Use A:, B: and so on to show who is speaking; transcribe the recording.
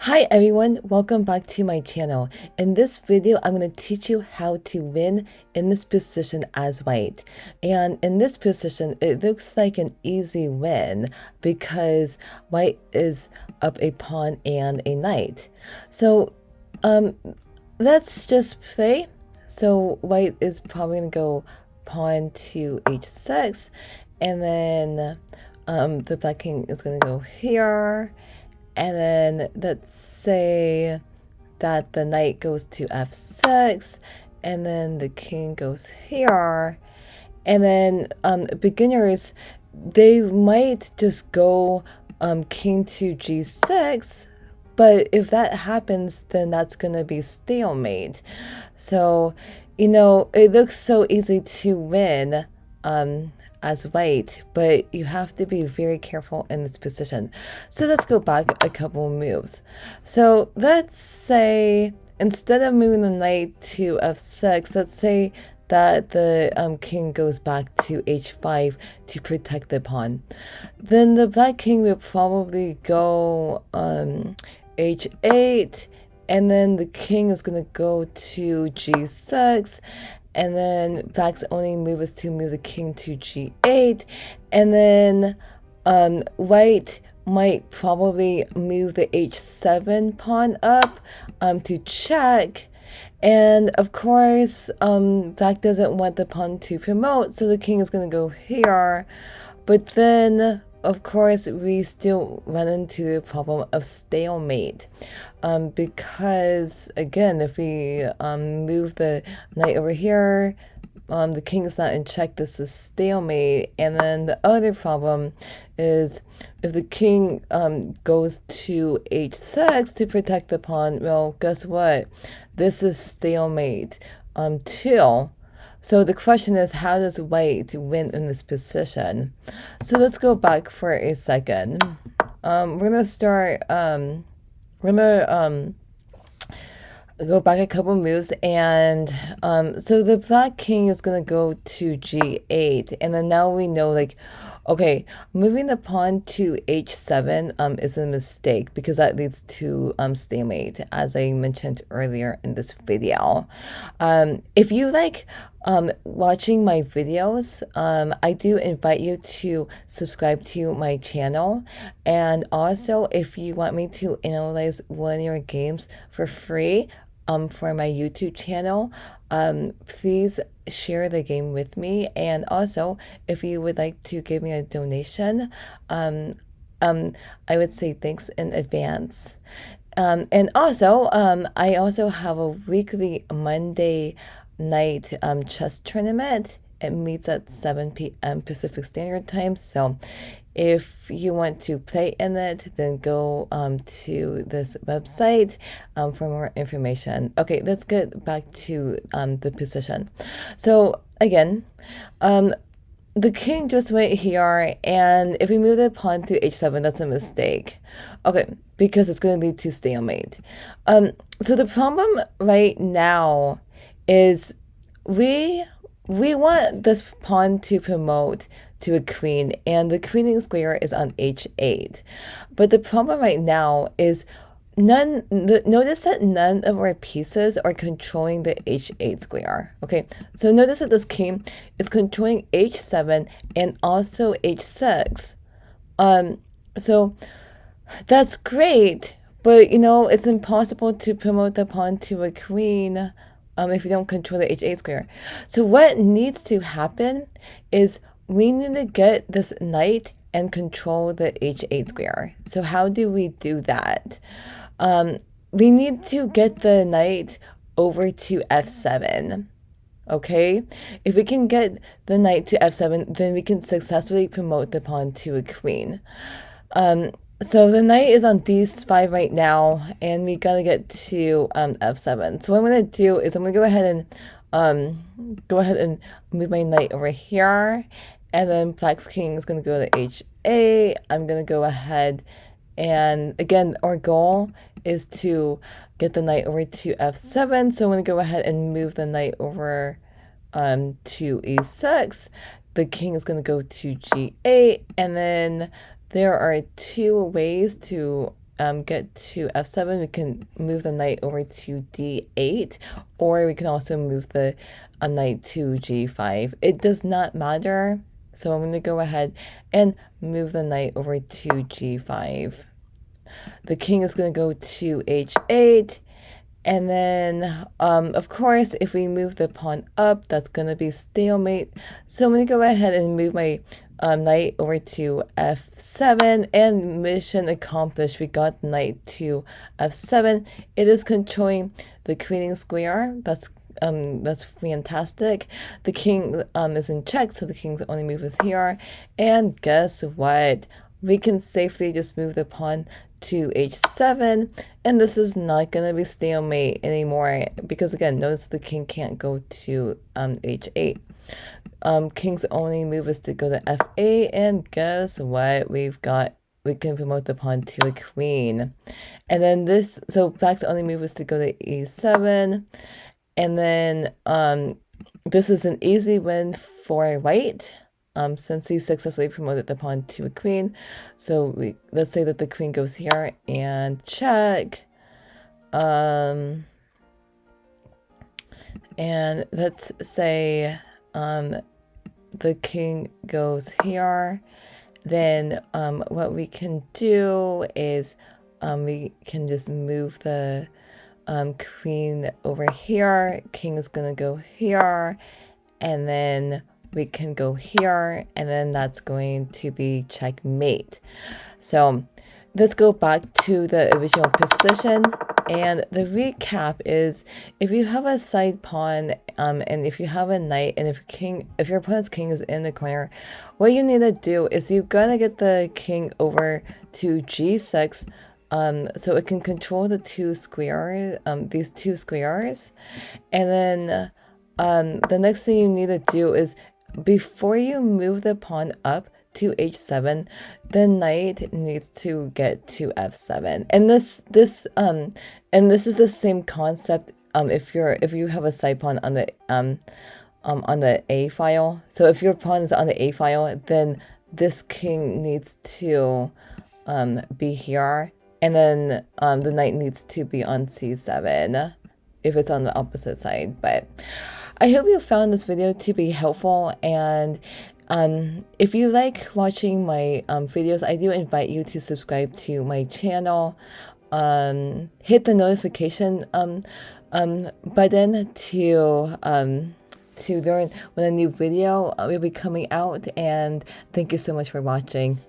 A: Hi everyone, welcome back to my channel. In this video, I'm going to teach you how to win in this position as white. And in this position, it looks like an easy win because white is up a pawn and a knight. So let's just play. So white is probably going to go pawn to h6, and then the black king is going to go here. And then let's say that the knight goes to f6, and then the king goes here. And then beginners, they might just go king to g6, but if that happens, then that's going to be stalemate. So, it looks so easy to win as white, but you have to be very careful in this position. So let's go back a couple moves. So let's say instead of moving the knight to f6, let's say that the king goes back to h5 to protect the pawn. Then the black king will probably go h8, and then the king is going to go to g6, and then black's only move is to move the king to g8, and then white might probably move the h7 pawn up to check. And of course, black doesn't want the pawn to promote, so the king is going to go here. But then, of course, we still run into the problem of stalemate. Because, again, if we move the knight over here, the king is not in check, this is stalemate. And then the other problem is if the king goes to h6 to protect the pawn, well, guess what? This is stalemate too. So the question is, how does white win in this position? So let's go back for a second. We're gonna start. We're gonna go back a couple moves, and so the black king is gonna go to g8, and then now we know, like, okay, moving the pawn to h7 is a mistake because that leads to stalemate, as I mentioned earlier in this video. If you like watching my videos, I do invite you to subscribe to my channel. And also, if you want me to analyze one of your games for free for my YouTube channel, please share the game with me. And also, if you would like to give me a donation, I would say thanks in advance. And also, I also have a weekly Monday night chess tournament. It meets at 7 p.m. Pacific Standard Time. So if you want to play in it, then go to this website for more information. Okay, let's get back to the position. So again, the king just went here, and if we move the pawn to h7, that's a mistake. Okay, because it's going to lead to stalemate. So the problem right now is we want this pawn to promote to a queen, and the queening square is on h8. But the problem right now is notice that none of our pieces are controlling the h8 square. Okay, so notice that this king is controlling h7 and also h6. So that's great, but it's impossible to promote the pawn to a queen if you don't control the h8 square. So what needs to happen is we need to get this knight and control the h8 square. So how do we do that? We need to get the knight over to f7. Okay, if we can get the knight to f7, then we can successfully promote the pawn to a queen. So the knight is on d5 right now, and we gotta get to f7. So what I'm gonna do is I'm gonna go ahead and move my knight over here, and then black's king is gonna go to h8. I'm gonna go ahead, and again, our goal is to get the knight over to f7. So I'm gonna go ahead and move the knight over to e6. The king is gonna go to g8, and then there are two ways to get to f7, we can move the knight over to d8, or we can also move the knight to g5. It does not matter, so I'm going to go ahead and move the knight over to g5. The king is going to go to h8, and then, of course, if we move the pawn up, that's going to be stalemate. So I'm going to go ahead and move my knight over to f7, and mission accomplished. We got the knight to f7. It is controlling the queening square. That's fantastic. The king is in check, so the king's only move is here. And guess what? We can safely just move the pawn to h7, and this is not going to be stalemate anymore, because again, notice the king can't go to h8. King's only move is to go to f8, and guess what? We can promote the pawn to a queen. And then this, so black's only move is to go to e7, and then this is an easy win for white. Since he successfully promoted the pawn to a queen. So let's say that the queen goes here and check. And let's say the king goes here. Then what we can do is we can just move the queen over here. King is going to go here, and then we can go here, and then that's going to be checkmate. So let's go back to the original position, and the recap is, if you have a side pawn and if you have a knight, and if your opponent's king is in the corner, what you need to do is you gotta get the king over to g6 so it can control the two squares, these two squares. And then the next thing you need to do is, before you move the pawn up to h7, the knight needs to get to f7. And this is the same concept if you have a side pawn on the a file. So if your pawn is on the a file, then this king needs to be here, and then the knight needs to be on c7 if it's on the opposite side. But I hope you found this video to be helpful, and if you like watching my videos, I do invite you to subscribe to my channel. Hit the notification button to learn when a new video will be coming out, and thank you so much for watching.